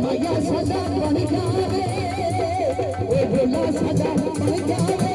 माया सदा बन जावे ओ भोला सदा बन जावे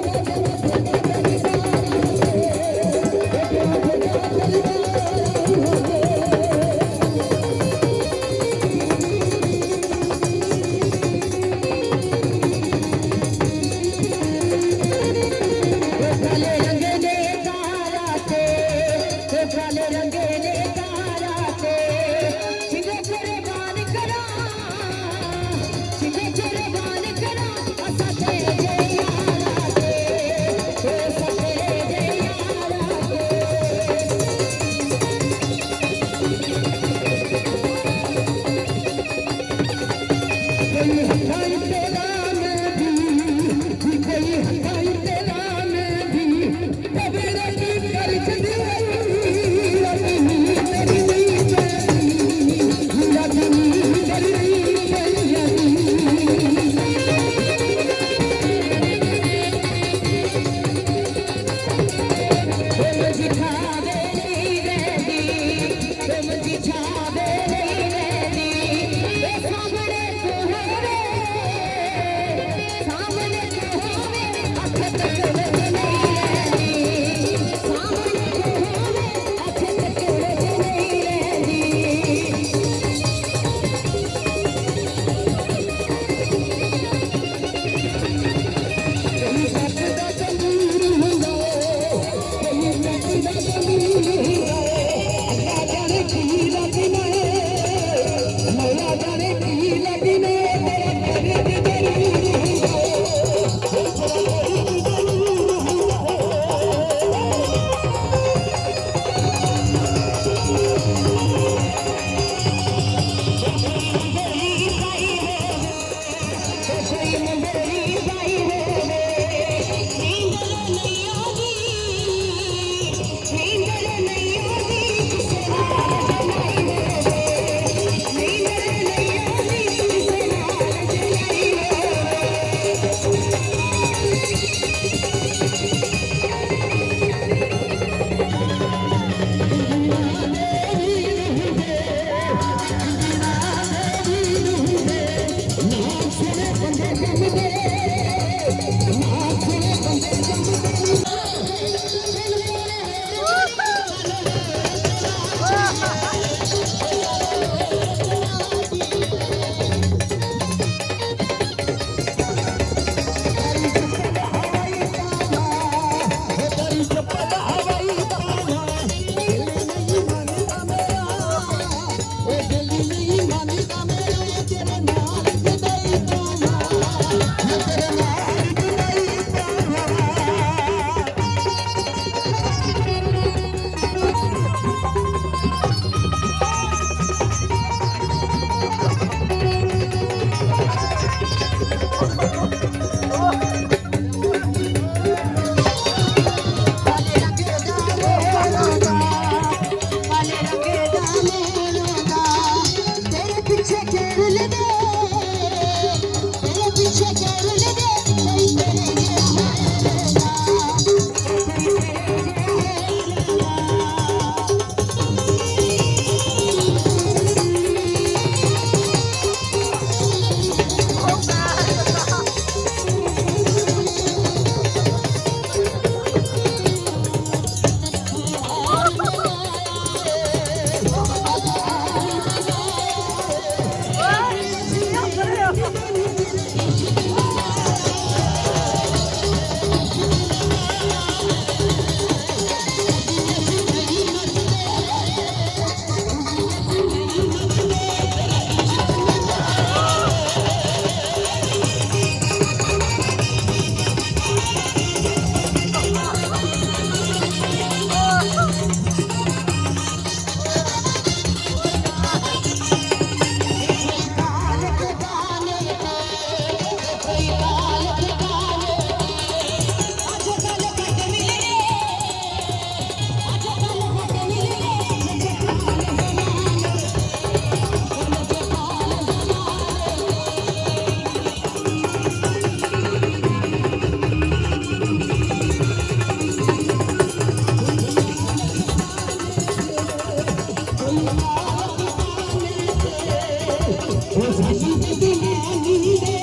साडी बदनामी रे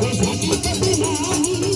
ओ साडी बदनामी रे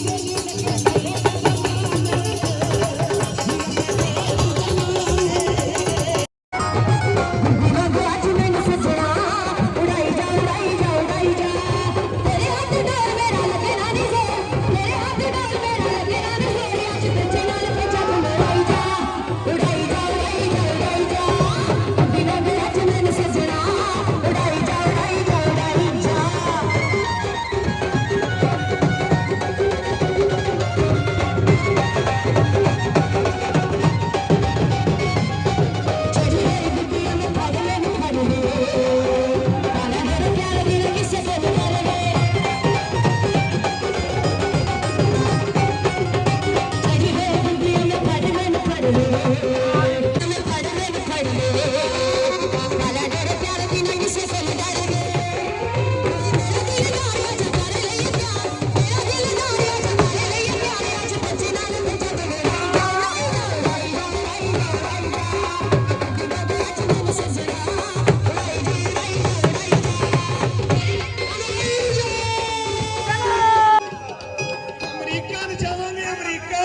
ਅਮਰੀਕਾ ਨੂੰ ਜਾਵਾਂਗੇ ਅਮਰੀਕਾ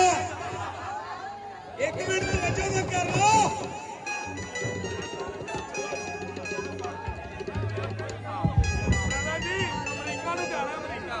1 ਮਿੰਟ ਤਵੱਜੋ ਨਾ ਕਰ ਲਓ ਦਾਦਾ ਜੀ ਅਮਰੀਕਾ ਨੂੰ ਜਾਣਾ ਅਮਰੀਕਾ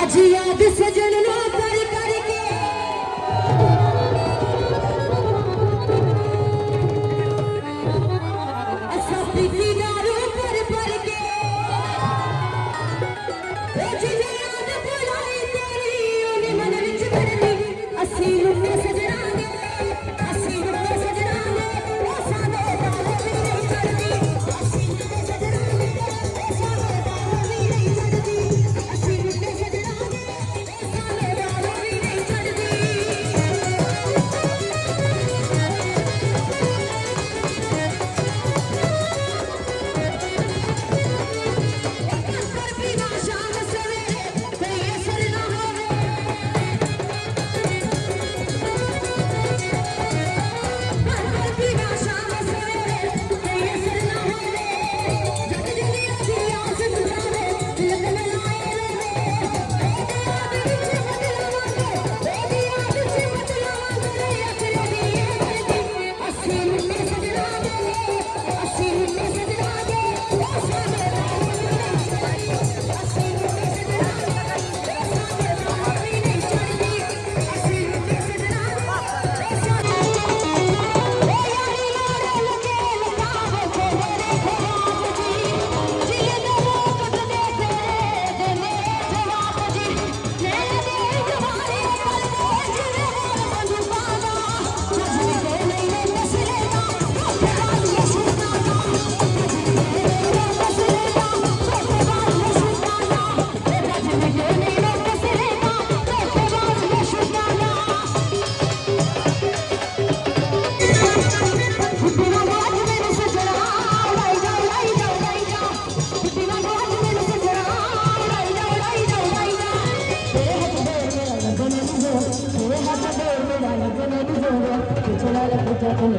अज याद सजन नो कर करके असा पीती दारू पर के अज याद बुलाई तेरी ओने मन विच भरनी असी रुपए सजना दे असी रुपए सजना दे ओ साडे दारू भी नहीं चढ़दी असी रुपए सजना दे ओ साडे दारू भी नहीं चढ़दी असी रुपए सजना दे ओ साडे दारू भी नहीं चढ़दी पर पीना शाम सवेरे कोई असर ना होवे पर पीना शाम सवेरे कोई असर ना होवे जग जली अच्छी आस बुझावे लगन लाए रहे याद विच बदलावांगे याद विच बदलावांगे अखरे दी करदी असी रुपए सजना दे असी रुपए सजना दे ओ साडे दारू भी नहीं चढ़दी असी रुपए सजना दे ओ साडे दारू भी नहीं चढ़दी असी रुपए सजना दे ओ साडे ओ यारी लाड़े लगे लगावे तेरे ख्वाब जी जिले दे कट दे तेरे दे मेरे जवाब जी नैन दे जवानी पल दे जिले बंधु पादा जजनी दे नहीं नसलेगा छोटे बाल ये सुल्ताना जजनी दे नहीं नसलेगा छोटे बाल ये सुल्ताना जजनी दे नहीं नसलेगा छोटे बाल ये सुल्ताना बिना बाज मेरे सजना उड़ाई जा उड़ाई जा उड़ाई जा बिना बाज मेरे सजना उड़ाई जा उड़ाई जा उड़ाई जा तेरे हाथ दौड़ मेरा लगन जो तेरे हाथ दौड़ मेरा लगन जो चला रे पूजा तुम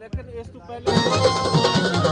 लेकिन इस तो पहले